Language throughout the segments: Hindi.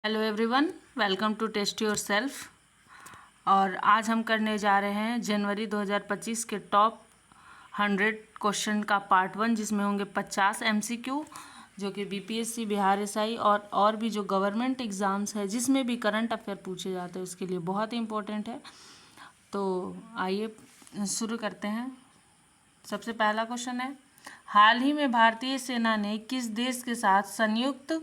Hello everyone, welcome to test yourself. और आज हम करने जा रहे हैं जनवरी 2025 के टॉप 100 क्वेश्चन का पार्ट 1, जिसमें होंगे 50 एमसीक्यू जो कि बीपीएससी, बिहार एसआई और भी जो गवर्नमेंट एग्ज़ाम्स है जिसमें भी करंट अफेयर पूछे जाते हैं उसके लिए बहुत ही इम्पोर्टेंट है। तो आइए शुरू करते हैं। सबसे पहला क्वेश्चन है, हाल ही में भारतीय सेना ने किस देश के साथ संयुक्त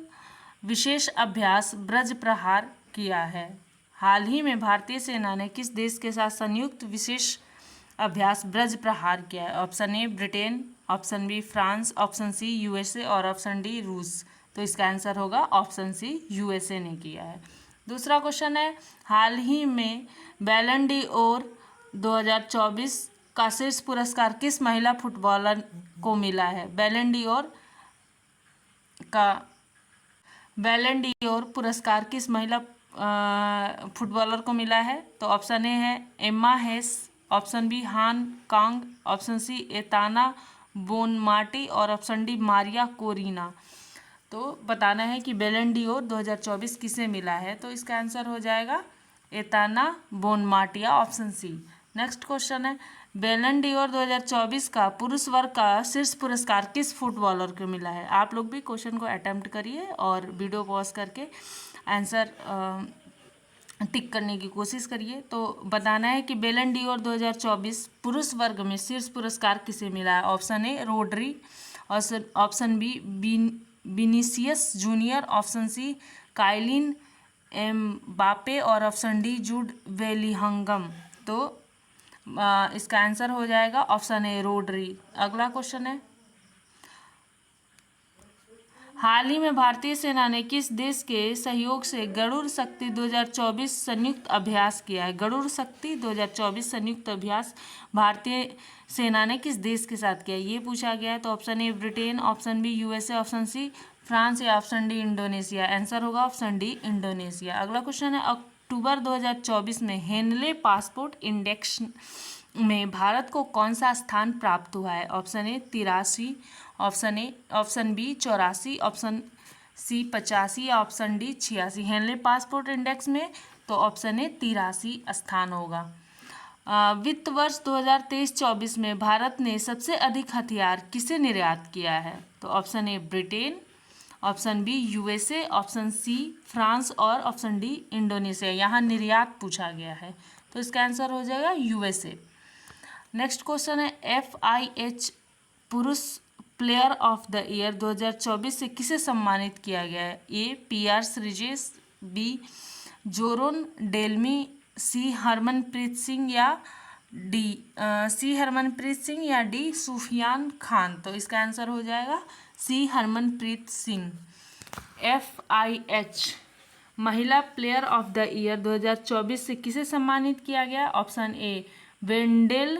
विशेष अभ्यास ब्रज प्रहार किया है? हाल ही में भारतीय सेना ने किस देश के साथ संयुक्त विशेष अभ्यास ब्रज प्रहार किया है? Option A Britain, option B France, option C USA और ऑप्शन डी रूस। तो इसका आंसर होगा ऑप्शन सी, यूएसए ने किया है। दूसरा क्वेश्चन है, हाल ही में बैलन डी ओर 2024 का शीर्ष पुरस्कार किस महिला फुटबॉलर को मिला है? बैलन डी ओर पुरस्कार किस महिला फुटबॉलर को मिला है? तो ऑप्शन ए है Emma Hayes, option B Han Kang, option C Aitana Bonmati और ऑप्शन डी मारिया कोरिना। तो बताना है कि बैलन डी ओर 2024 किसे मिला है। तो इसका आंसर हो जाएगा Aitana Bonmati, option C. Next question है, बैलन डी ओर 2024 का पुरुष वर्ग का शीर्ष पुरस्कार किस फुटबॉलर को मिला है? आप लोग भी क्वेश्चन को अटेम्प्ट करिए और वीडियो पॉज करके आंसर टिक करने की कोशिश करिए। तो बताना है कि बैलन डी ओर 2024 पुरुष वर्ग में शीर्ष पुरस्कार किसे मिला है? Option A Rodri, option B Vinicius Junior, option C Kylian Mbappe और ऑप्शन डी जूड बेलिंघम। तो इसका आंसर हो जाएगा ऑप्शन ए रोड्री। अगला क्वेश्चन है, हाल ही में भारतीय सेना ने किस देश के सहयोग से गरुड़ शक्ति 2024 संयुक्त अभ्यास किया है? गरुड़ शक्ति 2024 संयुक्त अभ्यास भारतीय सेना ने किस देश के साथ किया है, ये पूछा गया है। तो option A Britain, option B USA, option C France या ऑप्शन डी इंडोनेशिया। आंसर होगा ऑप्शन डी इंडोनेशिया। अगला क्वेश्चन है, अक्टूबर 2024 में हेनले पासपोर्ट इंडेक्स में भारत को कौन सा स्थान प्राप्त हुआ है? Option A 83, option B 84, option C 85 या option D 86। Henley passport index में तो ऑप्शन ए 83 स्थान होगा। वित्त वर्ष 2023-24 में भारत ने सबसे अधिक हथियार किसे निर्यात किया है? तो option A Britain, option B USA, option C France और ऑप्शन डी इंडोनेशिया। यहाँ निर्यात पूछा गया है तो इसका आंसर हो जाएगा यूएसए। नेक्स्ट क्वेश्चन है, FIH पुरुष प्लेयर ऑफ द ईयर 2024 से किसे सम्मानित किया गया है? A Pierce Rijes, B Joren Delmee, C Harmanpreet Singh या डी सुफियान खान। तो इसका आंसर हो जाएगा सी हरमनप्रीत सिंह। FIH महिला प्लेयर ऑफ द ईयर 2024 से किसे सम्मानित किया गया? Option A Wendel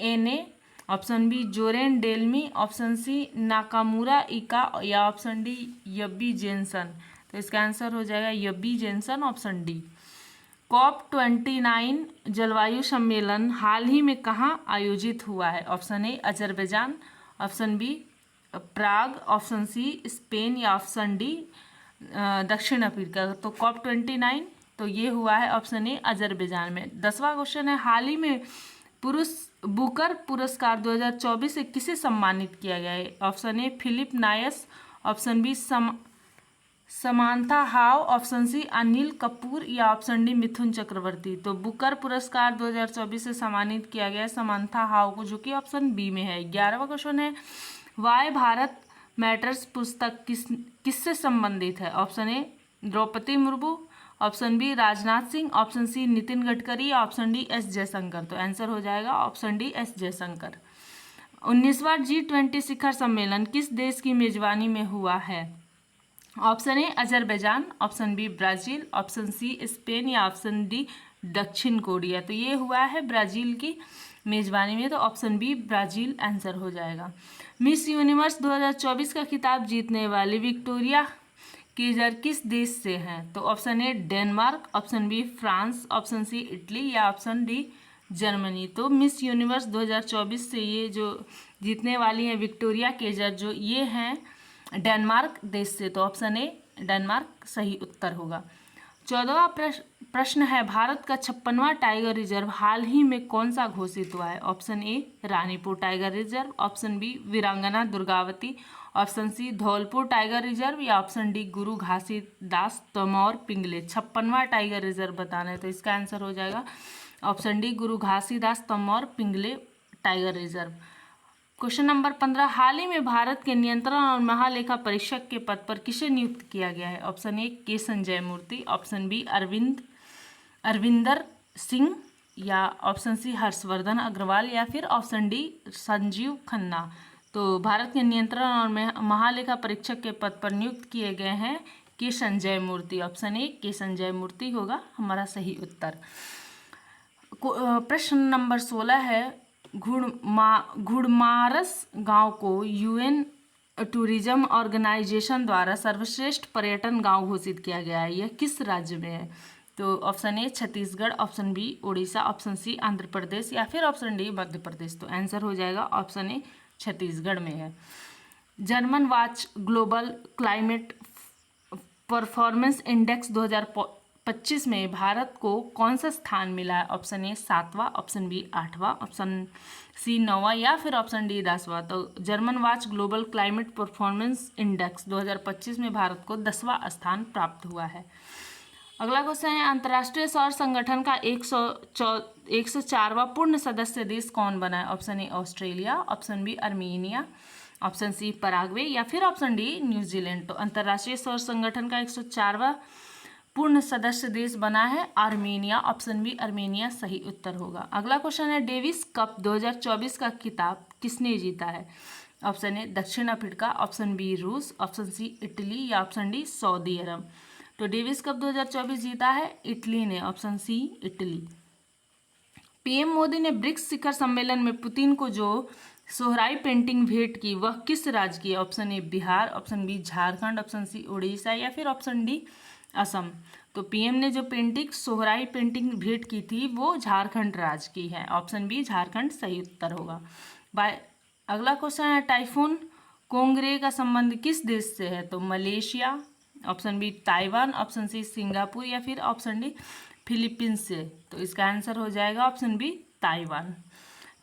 Anne, option B Joren Delmee, option C Nakamura Ika या ऑप्शन डी यब्बी जेनसन। तो इसका आंसर हो जाएगा यब्बी जेनसन, ऑप्शन डी। COP29 जलवायु सम्मेलन हाल ही में कहाँ आयोजित हुआ है? Option A Azerbaijan, option B Prague, option C Spain या ऑप्शन डी दक्षिण अफ्रीका। तो COP29 तो ये हुआ है ऑप्शन ए अजरबैजान में। 10वां क्वेश्चन है, हाल ही में पुरुष बुकर पुरस्कार 2024 से किसे सम्मानित किया गया है? Option A Phillip Noyce, option B Samantha Harvey, option C Anil Kapoor या ऑप्शन डी मिथुन चक्रवर्ती। तो बुकर पुरस्कार 2024 से सम्मानित किया गया है समांथा हाव को, जो कि ऑप्शन बी में है। 11वां क्वेश्चन है, वाई भारत मैटर्स पुस्तक किससे संबंधित है? Option A Droupadi Murmu, option B Rajnath Singh, option C Nitin Gadkari या ऑप्शन डी एस जयशंकर। तो आंसर हो जाएगा ऑप्शन डी एस जयशंकर। 19वां G20 शिखर सम्मेलन किस देश की मेजबानी में हुआ है? Option A Azerbaijan, option B Brazil, option C Spain या ऑप्शन डी दक्षिण कोरिया। तो ये हुआ है ब्राजील की मेजबानी में, तो ऑप्शन बी ब्राजील आंसर हो जाएगा। मिस यूनिवर्स 2024 का खिताब जीतने वाली विक्टोरिया कीजर किस देश से हैं? तो option A Denmark, option B France, option C Italy या ऑप्शन डी जर्मनी। तो मिस यूनिवर्स 2024 से ये जो जीतने वाली हैं विक्टोरिया कीजर, जो ये हैं डेनमार्क देश से। तो ऑप्शन ए डेनमार्क सही उत्तर होगा। 14वां प्रश्न है, भारत का 56वां टाइगर रिजर्व हाल ही में कौन सा घोषित हुआ है? Option A Ranipur tiger reserve, option B Veerangana Durgavati, option C Dholpur tiger reserve या ऑप्शन डी गुरु घासीदास तोमर पिंगले। 56वां टाइगर रिजर्व बताना है तो इसका आंसर हो जाएगा option D Guru Ghasidas Tamor Pingla tiger reserve. Question number 15, हाल ही में भारत के नियंत्रण और महालेखा परीक्षक के पद पर किसे नियुक्त किया गया है? ऑप्शन ए के संजय मूर्ति, ऑप्शन बी अरविंदर सिंह या ऑप्शन सी हर्षवर्धन अग्रवाल या फिर ऑप्शन डी संजीव खन्ना। तो भारत के नियंत्रण और महालेखा परीक्षक के पद पर नियुक्त किए गए हैं के संजय मूर्ति। ऑप्शन ए के संजय मूर्ति होगा हमारा सही उत्तर। प्रश्न नंबर 16 है, घुड़मारस गांव को यूएन टूरिज्म ऑर्गेनाइजेशन द्वारा सर्वश्रेष्ठ पर्यटन गांव घोषित किया गया है। यह किस राज्य में है? तो option A Chhattisgarh, option B Orissa, option C Andhra Pradesh या फिर ऑप्शन डी मध्य प्रदेश। तो आंसर हो जाएगा ऑप्शन ए छत्तीसगढ़ में है। German watch global climate performance index 2025 में भारत को कौन सा स्थान मिला है? ऑप्शन ए 7वां, ऑप्शन बी 8वां, ऑप्शन सी 9वां या फिर ऑप्शन डी 10वां। तो German watch global climate performance index 2025 में भारत को 10वां स्थान प्राप्त हुआ है। अगला क्वेश्चन है, अंतर्राष्ट्रीय सौर संगठन का 104वां पूर्ण सदस्य देश कौन बना है? Option A Australia, option B Armenia, option C Paraguay या फिर ऑप्शन डी न्यूजीलैंड। तो अंतर्राष्ट्रीय सौर संगठन का 104वां पूर्ण सदस्य देश बना है आर्मेनिया। ऑप्शन बी आर्मेनिया सही उत्तर होगा। अगला क्वेश्चन है, डेविस कप 2024 का खिताब किसने जीता है? ऑप्शन ए दक्षिण अफ्रीका, ऑप्शन बी रूस, ऑप्शन सी इटली या ऑप्शन डी सऊदी अरब। तो डेविस कप 2024 जीता है इटली ने, option C Italy. PM Modi ने ब्रिक्स शिखर सम्मेलन में पुतिन को जो सोहराई पेंटिंग भेंट की वह किस राज्य की है? Option A Bihar, option B Jharkhand, option C Orissa या फिर ऑप्शन डी असम। तो पीएम ने जो सोहराई पेंटिंग भेंट की थी वो झारखंड राज्य की है, ऑप्शन बी झारखंड सही उत्तर होगा। अगला क्वेश्चन है, टाइफून कोंगरे का संबंध किस देश से है? तो Malaysia, option B Taiwan, option C Singapore या फिर ऑप्शन डी फिलीपींस से। तो इसका आंसर हो जाएगा option B Taiwan.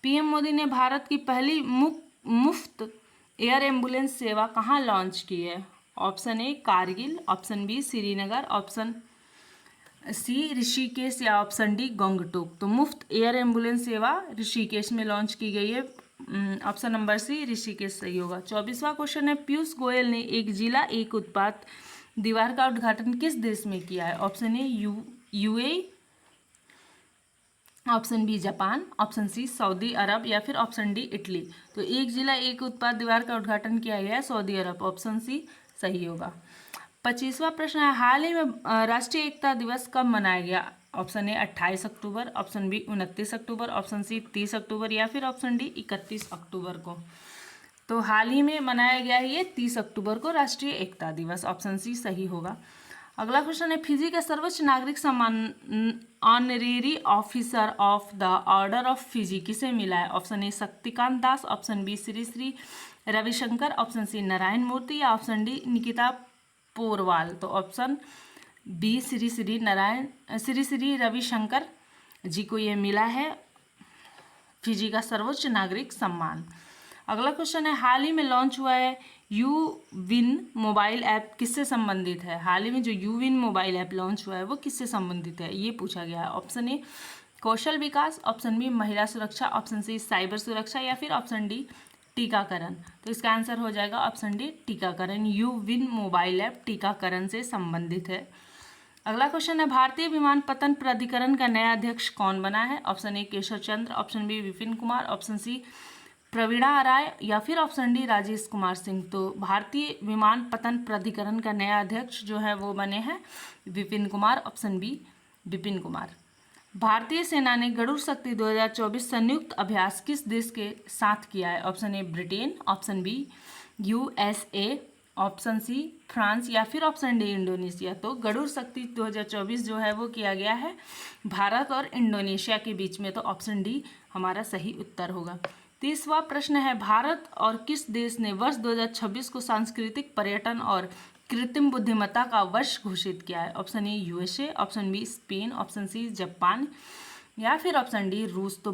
PM Modi ने भारत की पहली मुफ्त एयर एम्बुलेंस सेवा कहाँ लॉन्च की है? Option A Kargil, option B Srinagar, option C Rishikesh या ऑप्शन डी गंगटोक। तो मुफ्त एयर एम्बुलेंस सेवा ऋषिकेश में लॉन्च की गई है, ऑप्शन नंबर सी ऋषिकेश सही होगा। 24वां क्वेश्चन है, पीयूष गोयल ने एक जिला एक उत्पाद दीवार का उद्घाटन किस देश में किया है? Option A UAE, option B Japan, option C Saudi Arab या फिर ऑप्शन डी इटली। तो एक जिला एक उत्पाद दीवार का उद्घाटन किया गया है सऊदी अरब, ऑप्शन सी सही होगा। 25वां प्रश्न है, हाल ही में राष्ट्रीय एकता दिवस कब मनाया गया? ऑप्शन ए 28 अक्टूबर, ऑप्शन बी 29 अक्टूबर, ऑप्शन सी 30 अक्टूबर या फिर ऑप्शन डी 31 अक्टूबर को। तो हाल ही में मनाया गया है ये 30 अक्टूबर को राष्ट्रीय एकता दिवस, ऑप्शन सी सही होगा। अगला क्वेश्चन है, फिजी का सर्वोच्च नागरिक सम्मान honorary officer of the order of Fiji किसे मिला है? Option A Shaktikanta Das, option B Sri Sri Ravishankar, option C Narayana Murthy या ऑप्शन डी निकिता पोरवाल। तो ऑप्शन बी श्री श्री रविशंकर जी को ये मिला है फिजी का सर्वोच्च नागरिक सम्मान। अगला क्वेश्चन है, हाल ही में लॉन्च हुआ है यू विन मोबाइल ऐप किससे संबंधित है? हाल ही में जो you win mobile app launch हुआ है वो किससे संबंधित है, ये पूछा गया है। ऑप्शन ए कौशल विकास, ऑप्शन बी महिला सुरक्षा, ऑप्शन सी साइबर सुरक्षा या फिर ऑप्शन डी टीकाकरण। तो इसका आंसर हो जाएगा ऑप्शन डी टीकाकरण। यू विन मोबाइल ऐप टीकाकरण से संबंधित है। अगला क्वेश्चन है, भारतीय विमानपत्तन प्राधिकरण का नया अध्यक्ष कौन बना है? Option A Keshav Chandra, option B Vipin Kumar, option C Praveena Rai या फिर ऑप्शन डी राजेश कुमार सिंह। तो भारतीय विमानपत्तन प्राधिकरण का नया अध्यक्ष जो है वो बने हैं विपिन कुमार, ऑप्शन बी विपिन कुमार। भारतीय सेना ने गरुड़ शक्ति 2024 संयुक्त अभ्यास किस देश के साथ किया है? Option A Britain, option B USA, option C France या फिर ऑप्शन डी इंडोनेशिया। तो गरुड़ शक्ति 2024 जो है वो किया गया है भारत और इंडोनेशिया के बीच में, तो ऑप्शन डी हमारा सही उत्तर होगा। 30वां प्रश्न है, भारत और किस देश ने वर्ष 2026 को सांस्कृतिक पर्यटन और कृत्रिम बुद्धिमत्ता का वर्ष घोषित किया है? Option A USA, option B Spain, option C Japan या फिर ऑप्शन डी रूस। तो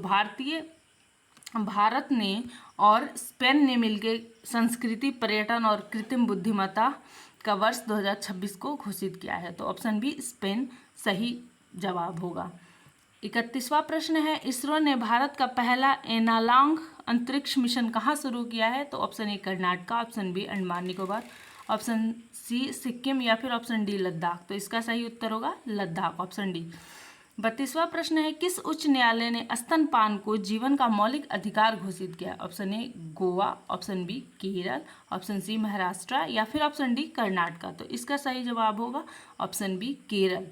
भारत ने और स्पेन ने मिलकर संस्कृति, पर्यटन और कृत्रिम बुद्धिमत्ता का वर्ष 2026 को घोषित किया है। तो ऑप्शन बी स्पेन सही जवाब होगा। 31वां प्रश्न है, इसरो ने भारत का पहला एनालॉग अंतरिक्ष मिशन कहाँ शुरू किया है? तो option A Karnataka, option B Andaman Nicobar, option C Sikkim या फिर ऑप्शन डी लद्दाख। तो इसका सही उत्तर होगा लद्दाख, ऑप्शन डी। 32वां प्रश्न है, किस उच्च न्यायालय ने स्तनपान को जीवन का मौलिक अधिकार घोषित किया? Option A Goa, option B Kerala, option C Maharashtra या फिर ऑप्शन डी कर्नाटक। तो इसका सही जवाब होगा ऑप्शन बी केरल।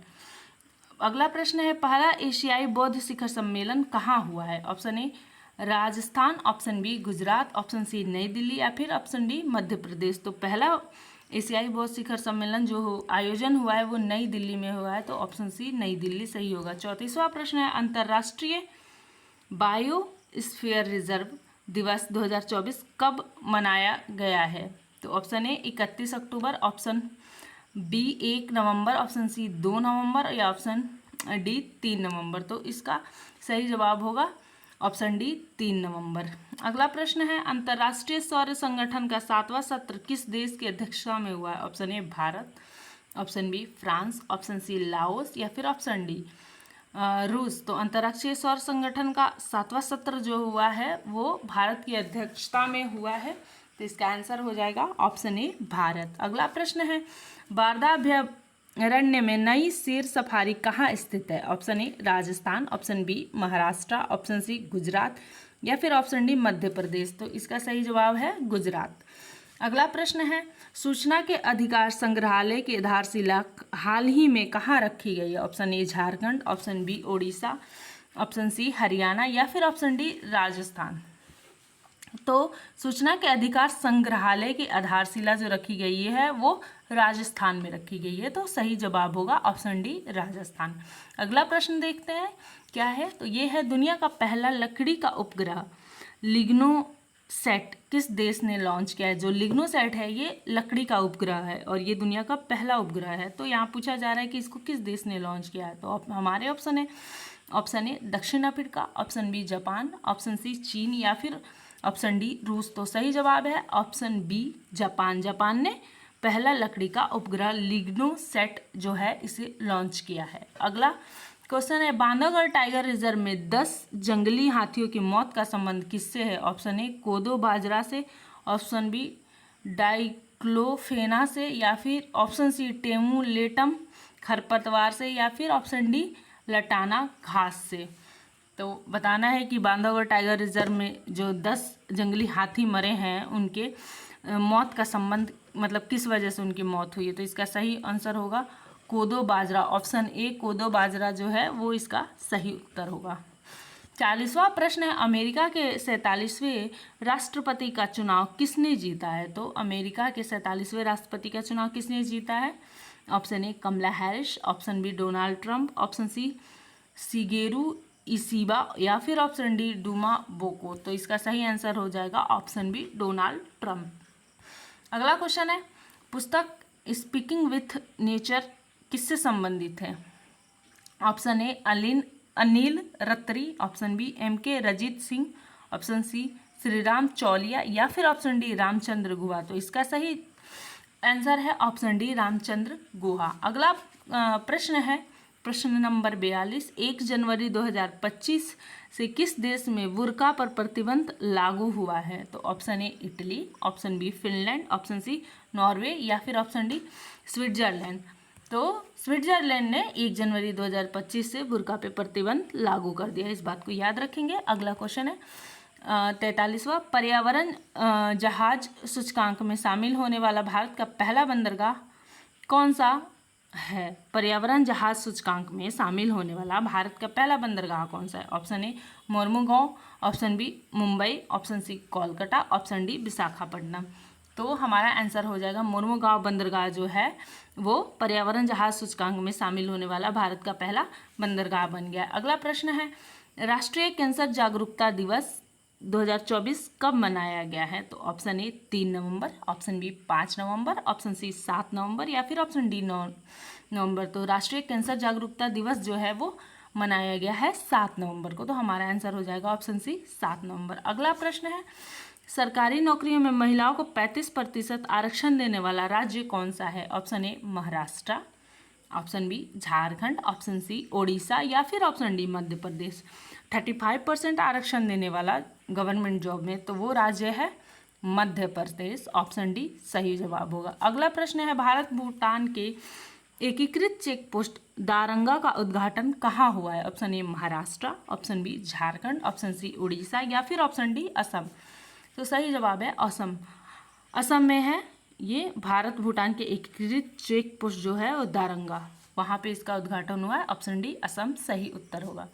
अगला प्रश्न है, पहला एशियाई बौद्ध शिखर सम्मेलन कहाँ हुआ है? Option A Rajasthan, option B Gujarat, option C New Delhi या फिर ऑप्शन डी मध्य प्रदेश। तो पहला एशियाई बौद्ध शिखर सम्मेलन जो आयोजन हुआ है वो नई दिल्ली में हुआ है। तो ऑप्शन सी नई दिल्ली सही होगा। 34वां प्रश्न है, अंतर्राष्ट्रीय बायोस्फीयर रिजर्व दिवस 2024 कब मनाया गया है? तो ऑप्शन ए 31 अक्टूबर, ऑप्शन बी 1 नवंबर, ऑप्शन सी 2 नवंबर या ऑप्शन डी 3 नवंबर। तो इसका सही जवाब होगा ऑप्शन डी 3 नवंबर। अगला प्रश्न है, अंतर्राष्ट्रीय सौर संगठन का 7वां सत्र किस देश की अध्यक्षता में हुआ है? Option A Bharat, option B France, option C Laos या फिर ऑप्शन डी रूस। तो अंतर्राष्ट्रीय सौर संगठन का 7वां सत्र जो हुआ है वो भारत की अध्यक्षता में हुआ है। तो इसका आंसर हो जाएगा ऑप्शन ए भारत। अगला प्रश्न है, बारदा अभयारण्य में नई शेर सफारी कहाँ स्थित है? Option A Rajasthan, option B Maharashtra, option C Gujarat या फिर ऑप्शन डी मध्य प्रदेश। तो इसका सही जवाब है गुजरात। अगला प्रश्न है, सूचना के अधिकार संग्रहालय की आधारशिला हाल ही में कहाँ रखी गई है? Option A Jharkhand, option B Odisha, option C Haryana या फिर ऑप्शन डी राजस्थान। तो सूचना के अधिकार संग्रहालय की आधारशिला जो रखी गई है वो राजस्थान में रखी गई है। तो सही जवाब होगा ऑप्शन डी राजस्थान। अगला प्रश्न देखते हैं क्या है। तो ये है, दुनिया का पहला लकड़ी का उपग्रह लिग्नोसैट किस देश ने लॉन्च किया है? जो लिग्नोसैट है ये लकड़ी का उपग्रह है और ये दुनिया का पहला उपग्रह है। तो यहाँ पूछा जा रहा है कि इसको किस देश ने लॉन्च किया है? तो हमारे ऑप्शन है, ऑप्शन ए दक्षिण Africa, option B Japan, option C चीन या फिर ऑप्शन डी रूस। तो सही जवाब है ऑप्शन बी जापान। जापान ने पहला लकड़ी का उपग्रह लिग्नोसैट जो है इसे लॉन्च किया है। अगला क्वेश्चन है, बांधवगढ़ टाइगर रिजर्व में 10 जंगली हाथियों की मौत का संबंध किससे है? ऑप्शन ए कोदो बाजरा से, ऑप्शन बी डाइक्लोफेना से या फिर ऑप्शन सी टेमुलेटम खरपतवार से या फिर ऑप्शन डी लटाना घास से। तो बताना है कि बांधवगढ़ टाइगर रिजर्व में जो 10 जंगली हाथी मरे हैं उनके मौत का संबंध मतलब किस वजह से उनकी मौत हुई है। तो इसका सही आंसर होगा कोदो बाजरा, ऑप्शन ए कोदो बाजरा जो है वो इसका सही उत्तर होगा। 40वां प्रश्न है, अमेरिका के 47वें राष्ट्रपति का चुनाव किसने जीता है? तो अमेरिका के 47वें राष्ट्रपति का चुनाव किसने जीता है? Option A Kamala Harris, option B Donald Trump, option C Shigeru Ishiba या फिर ऑप्शन डी डूमा बोको। तो इसका सही आंसर हो जाएगा ऑप्शन बी डोनाल्ड ट्रंप। अगला क्वेश्चन है, पुस्तक स्पीकिंग विथ नेचर किससे संबंधित है? Option A Anil Ratri, option B MK. Rajit Singh, option C Sriram Chaulia या फिर ऑप्शन डी रामचंद्र गुहा। तो इसका सही आंसर है ऑप्शन डी रामचंद्र गुहा। अगला प्रश्न है प्रश्न नंबर 42, 1 जनवरी 2025 से किस देश में बुर्का पर प्रतिबंध लागू हुआ है? तो option A Italy, option B Finland, option C Norway या फिर ऑप्शन डी स्विट्जरलैंड। तो स्विट्जरलैंड ने 1 जनवरी 2025 से बुर्का पे प्रतिबंध लागू कर दिया, इस बात को याद रखेंगे। अगला क्वेश्चन है 43वां, पर्यावरण जहाज सूचकांक में शामिल होने वाला भारत का पहला बंदरगाह कौन सा है? पर्यावरण जहाज सूचकांक में शामिल होने वाला भारत का पहला बंदरगाह कौन सा है? Option A Mormugao, option B Mumbai, option C Kolkata, option D Visakhapatnam. तो हमारा आंसर हो जाएगा मोरमुगांव बंदरगाह जो है वो पर्यावरण जहाज सूचकांक में शामिल होने वाला भारत का पहला बंदरगाह बन गया। अगला प्रश्न है, राष्ट्रीय कैंसर जागरूकता दिवस 2024 कब मनाया गया है? तो ऑप्शन ए 3 नवंबर, ऑप्शन बी 5 नवंबर, ऑप्शन सी 7 नवंबर या फिर ऑप्शन डी 9 नवंबर। तो राष्ट्रीय कैंसर जागरूकता दिवस जो है वो मनाया गया है 7 नवंबर को। तो हमारा आंसर हो जाएगा ऑप्शन सी 7 नवंबर। अगला प्रश्न है, सरकारी नौकरियों में महिलाओं को 35% आरक्षण देने वाला राज्य कौन सा है? Option A Maharashtra, option B Jharkhand, option C Odisha या फिर ऑप्शन डी मध्य प्रदेश। 35% आरक्षण देने वाला गवर्नमेंट जॉब में तो वो राज्य है मध्य प्रदेश। ऑप्शन डी सही जवाब होगा। अगला प्रश्न है, भारत भूटान के एकीकृत चेक पोस्ट दारंगा का उद्घाटन कहाँ हुआ है? Option A Maharashtra, option B Jharkhand, option C Orissa या फिर ऑप्शन डी असम। तो सही जवाब है असम। असम में है ये भारत भूटान के एकीकृत चेक पोस्ट जो है वो दारंगा, वहाँ पे इसका उद्घाटन हुआ है। ऑप्शन डी असम सही उत्तर होगा।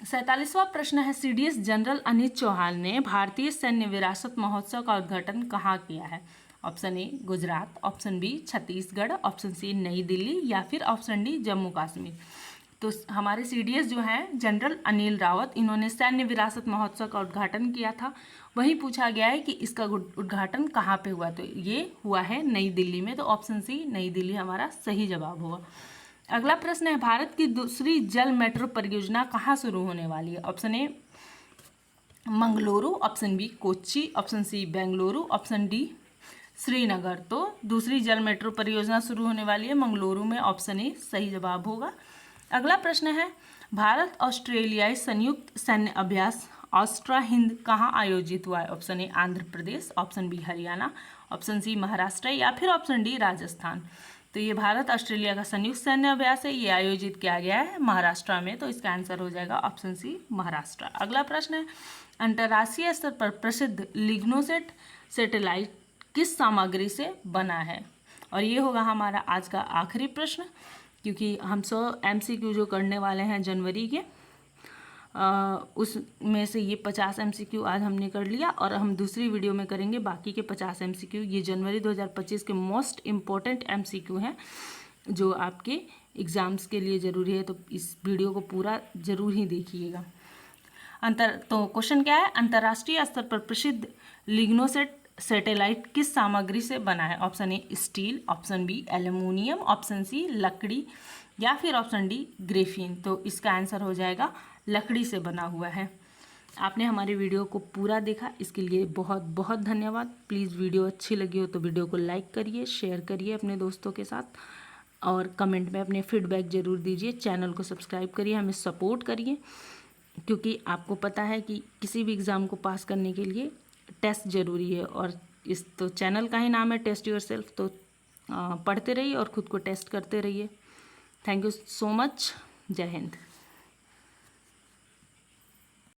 47वां प्रश्न है, सीडीएस जनरल अनिल चौहान ने भारतीय सैन्य विरासत महोत्सव का उद्घाटन कहाँ किया है? Option A Gujarat, option B Chhattisgarh, option C New Delhi या फिर ऑप्शन डी जम्मू कश्मीर। तो हमारे सीडीएस जो हैं जनरल अनिल रावत, इन्होंने सैन्य विरासत महोत्सव का उद्घाटन किया था। वहीं पूछा गया है कि इसका उद्घाटन कहाँ पे हुआ? तो ये हुआ है नई दिल्ली में। तो ऑप्शन सी नई दिल्ली हमारा सही जवाब होगा। अगला प्रश्न है, भारत की दूसरी जल मेट्रो परियोजना कहाँ शुरू होने वाली है? Option A Mangaluru, option B Kochi, option C Bengaluru, option D Srinagar. तो दूसरी जल मेट्रो परियोजना शुरू होने वाली है मंगलुरु में। ऑप्शन ए सही जवाब होगा। अगला प्रश्न है, भारत ऑस्ट्रेलियाई संयुक्त सैन्य अभ्यास ऑस्ट्रा हिंद कहाँ आयोजित हुआ है? Option A Andhra Pradesh, option B Haryana, option C Maharashtra या फिर ऑप्शन डी राजस्थान। तो ये भारत ऑस्ट्रेलिया का संयुक्त सैन्य अभ्यास है, ये आयोजित किया गया है महाराष्ट्र में। तो इसका आंसर हो जाएगा ऑप्शन सी महाराष्ट्र। अगला प्रश्न है, अंतर्राष्ट्रीय स्तर पर प्रसिद्ध लिग्नोसेट सैटेलाइट किस सामग्री से बना है? और ये होगा हमारा आज का आखिरी प्रश्न, क्योंकि हम 100 MCQ जो करने वाले हैं जनवरी के, उसमें से ये 50 MCQ आज हमने कर लिया और हम दूसरी वीडियो में करेंगे बाकी के 50 MCQ। ये जनवरी 2025 के मोस्ट इम्पॉर्टेंट MCQ हैं जो आपके एग्ज़ाम्स के लिए ज़रूरी है। तो इस वीडियो को पूरा ज़रूर ही देखिएगा। तो क्वेश्चन क्या है, अंतर्राष्ट्रीय स्तर पर प्रसिद्ध लिग्नोसेट सैटेलाइट किस सामग्री से बना है? Option A steel, option B aluminium, option C लकड़ी या फिर ऑप्शन डी ग्रेफीन। तो इसका आंसर हो जाएगा लकड़ी से बना हुआ है। आपने हमारे वीडियो को पूरा देखा, इसके लिए बहुत बहुत धन्यवाद। प्लीज़ वीडियो अच्छी लगी हो तो वीडियो को लाइक करिए, शेयर करिए अपने दोस्तों के साथ और कमेंट में अपने फीडबैक ज़रूर दीजिए। चैनल को सब्सक्राइब करिए, हमें सपोर्ट करिए, क्योंकि आपको पता है कि किसी भी एग्ज़ाम को पास करने के लिए टेस्ट ज़रूरी है। और इस तो चैनल का ही नाम है टेस्ट योरसेल्फ। तो पढ़ते रहिए और ख़ुद को टेस्ट करते रहिए। Thank you so much. जय हिंद।